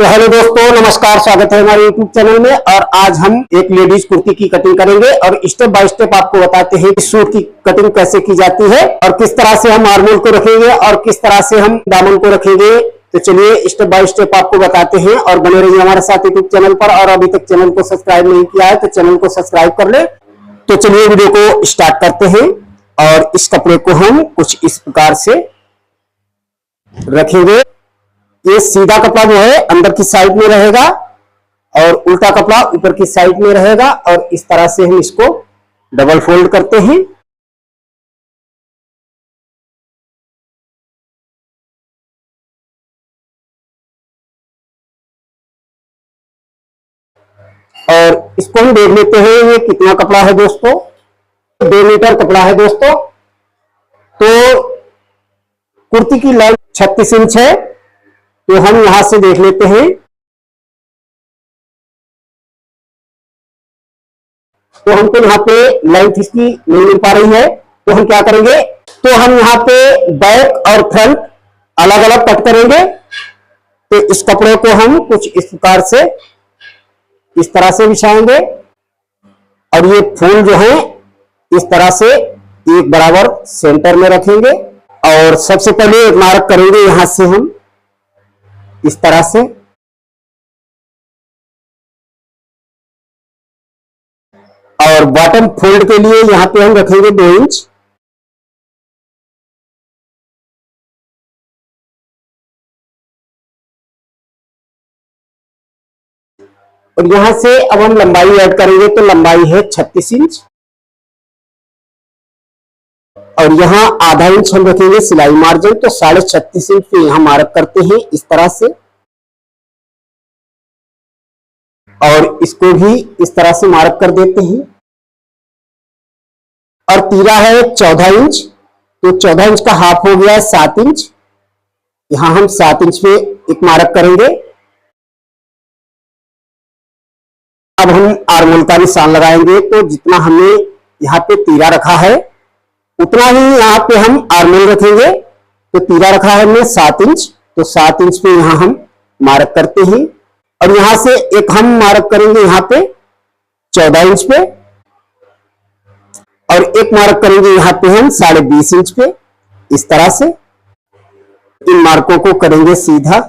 तो हेलो दोस्तों, नमस्कार। स्वागत है हमारे यूट्यूब चैनल में। और आज हम एक लेडीज कुर्ती की कटिंग करेंगे और स्टेप बाय स्टेप आपको बताते हैं कि सूट की कटिंग कैसे की जाती है और किस तरह से हम आर्मोल को रखेंगे और किस तरह से हम दामन को रखेंगे। तो चलिए स्टेप बाय स्टेप आपको बताते हैं और बने रहिए हमारे साथ यूट्यूब चैनल पर। और अभी तक चैनल को सब्सक्राइब नहीं किया है तो चैनल को सब्सक्राइब कर ले। तो चलिए वीडियो को स्टार्ट करते हैं। और इस कपड़े को हम कुछ इस प्रकार से रखेंगे। ये सीधा कपड़ा जो है अंदर की साइड में रहेगा और उल्टा कपड़ा ऊपर की साइड में रहेगा। और इस तरह से हम इसको डबल फोल्ड करते हैं। और इसको हम देख लेते हैं ये कितना कपड़ा है दोस्तों। 2 मीटर कपड़ा है दोस्तों। तो कुर्ती की लेंथ 36 इंच है। तो हम यहां से देख लेते हैं। तो हमको यहाँ पे लेंथ इसकी नहीं मिल पा रही है तो हम क्या करेंगे, तो हम यहाँ पे बैक और फ्रंट अलग अलग कट करेंगे। तो इस कपड़े को हम कुछ इस प्रकार से इस तरह से बिछाएंगे और ये फूल जो है इस तरह से एक बराबर सेंटर में रखेंगे। और सबसे पहले एक मार्क करेंगे यहां से हम इस तरह से। और बॉटम फोल्ड के लिए यहां पे हम रखेंगे 2 इंच। और यहां से अब हम लंबाई ऐड करेंगे तो लंबाई है 36 इंच। और यहाँ आधा इंच हम रखेंगे सिलाई मार्जिन। तो 36.5 इंच पे यहां मार्क करते हैं इस तरह से। और इसको भी इस तरह से मार्क कर देते हैं। और तीरा है 14 इंच। तो 14 इंच का हाफ हो गया है 7 इंच। यहां हम 7 इंच पे एक मार्क करेंगे। अब हम आर्मोल का निशान लगाएंगे। तो जितना हमने यहाँ पे तीरा रखा है उतना ही यहाँ पे हम आर्मोल रखेंगे। तो तीरा रखा है हमने 7 इंच। तो 7 इंच पे यहाँ हम मार्क करते हैं। और यहां से एक हम मार्क करेंगे यहाँ पे 14 इंच पे। और एक मार्क करेंगे यहाँ पे हम 20.5 इंच पे इस तरह से। इन मार्कों को करेंगे सीधा।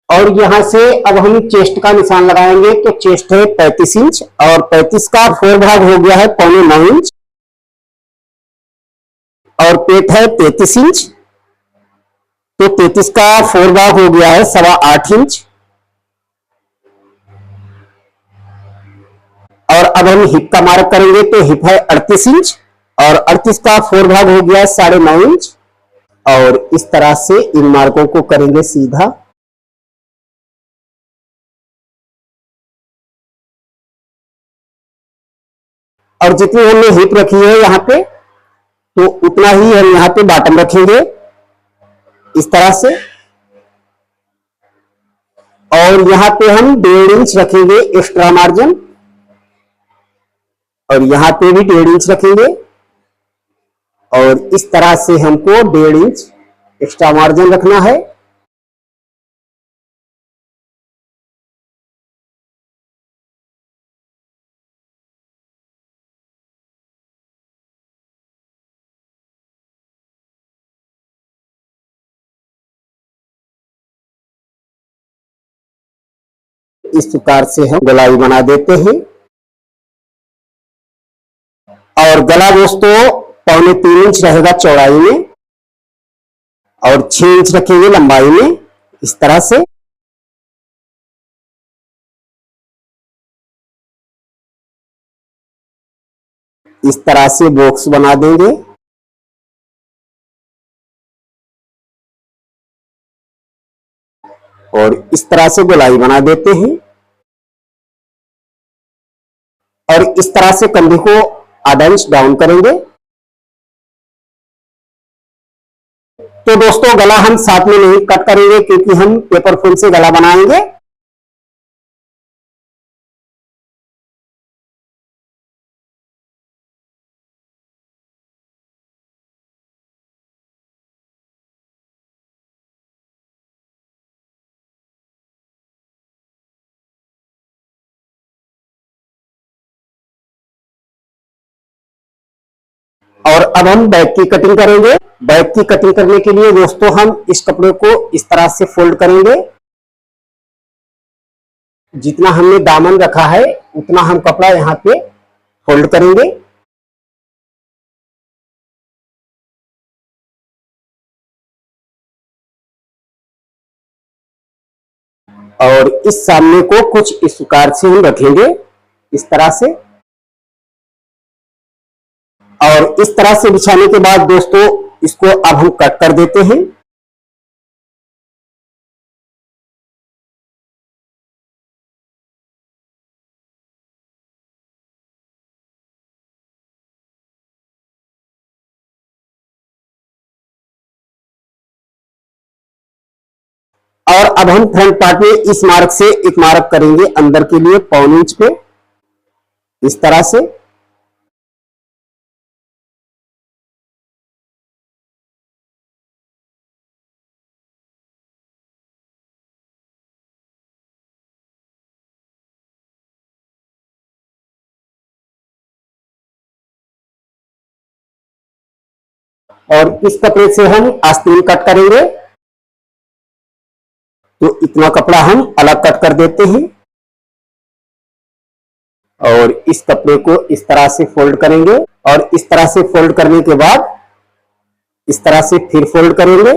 और यहां से अब हम चेस्ट का निशान लगाएंगे। तो चेस्ट है 35 इंच और 35 का 4 भाग हो गया है 9.25 इंच। और पेट है 33 इंच। तो 33 का 4 भाग हो गया है 8.25 इंच। और अब हम हिप का मार्क करेंगे। तो हिप है 38 इंच और 38 का 4 भाग हो गया है 9.5 इंच। और इस तरह से इन मार्कों को करेंगे सीधा। और जितनी हमने हिप रखी है यहाँ पे तो उतना ही हम यहाँ पे बॉटम रखेंगे इस तरह से। और यहाँ पे हम 1.5 इंच रखेंगे एक्स्ट्रा मार्जिन। और यहाँ पे भी 1.5 इंच रखेंगे। और इस तरह से हमको 1.5 इंच एक्स्ट्रा मार्जिन रखना है। इस प्रकार से हम गोलाई बना देते हैं। और गला दोस्तों 3.25 इंच रहेगा चौड़ाई में और 6 इंच रखेंगे लंबाई में इस तरह से। इस तरह से बॉक्स बना देंगे। और इस तरह से गोलाई बना देते हैं। और इस तरह से कंधे को आधा इंच डाउन करेंगे। तो दोस्तों गला हम साथ में नहीं कट करेंगे क्योंकि हम पेपर फुल से गला बनाएंगे। और अब हम बैक की कटिंग करेंगे। बैक की कटिंग करने के लिए दोस्तों हम इस कपड़े को इस तरह से फोल्ड करेंगे। जितना हमने दामन रखा है उतना हम कपड़ा यहाँ पे फोल्ड करेंगे। और इस सामने को कुछ इस प्रकार से हम रखेंगे, इस तरह से। और इस तरह से बिछाने के बाद दोस्तों इसको अब हम कट कर देते हैं। और अब हम फ्रंट पार्ट में इस मार्क से एक मार्क करेंगे अंदर के लिए 1.25 इंच पे, इस तरह से। और इस कपड़े से हम आस्तीन कट करेंगे, तो इतना कपड़ा हम अलग कट कर देते हैं। और इस कपड़े को इस तरह से फोल्ड करेंगे और इस तरह से फोल्ड करने के बाद इस तरह से फिर फोल्ड करेंगे।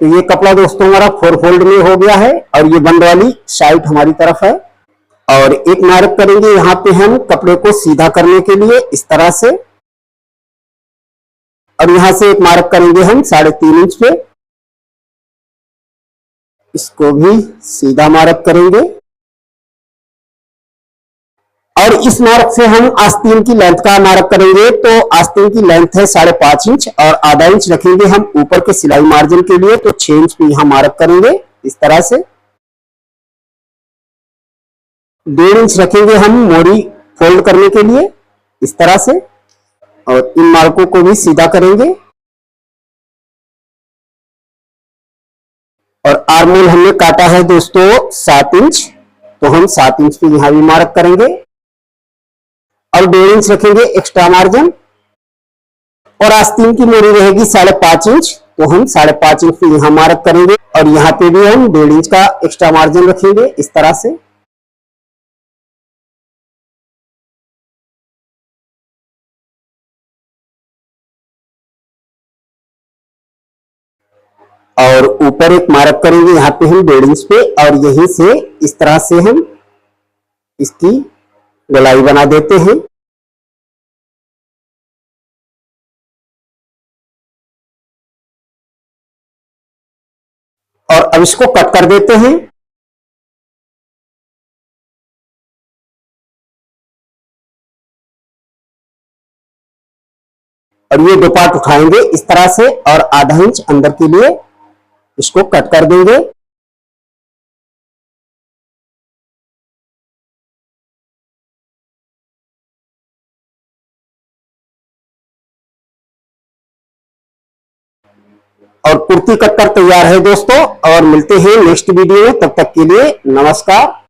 तो ये कपड़ा दोस्तों हमारा 4 फोल्ड में हो गया है और ये बंद वाली साइड हमारी तरफ है। और एक मार्क करेंगे यहाँ पे हम कपड़े को सीधा करने के लिए, इस तरह से। और यहां से एक मार्क करेंगे हम 3.5 इंच पे, इसको भी सीधा मार्क करेंगे। और इस मार्क से हम आस्तीन की लेंथ का मार्क करेंगे। तो आस्तीन की लेंथ है 5.5 इंच और आधा इंच रखेंगे हम ऊपर के सिलाई मार्जिन के लिए, तो 6 इंच पे यहां मार्क करेंगे इस तरह से। 1.5 इंच रखेंगे हम मोरी फोल्ड करने के लिए, इस तरह से। और इन मार्कों को भी सीधा करेंगे। और आर्म होल हमने काटा है दोस्तों 7 इंच, तो हम 7 इंच पे यहां भी मार्क करेंगे। और 1.5 इंच रखेंगे एक्स्ट्रा मार्जिन। और आस्तीन की मोरी रहेगी 5.5 इंच, तो हम 5.5 इंच पे यहां मार्क करेंगे। और यहां पे भी हम 1.5 इंच का एक्स्ट्रा मार्जिन रखेंगे इस तरह से। और ऊपर एक मार्क करेंगे यहाँ पे हम 1.5 इंच पे, और यहीं से इस तरह से हम इसकी गोलाई बना देते हैं। और अब इसको कट कर देते हैं। और ये 2 पार्ट उठाएंगे इस तरह से और आधा इंच अंदर के लिए इसको कट कर देंगे। और कुर्ती कटकर तैयार है दोस्तों। और मिलते हैं नेक्स्ट वीडियो में, तब तक के लिए नमस्कार।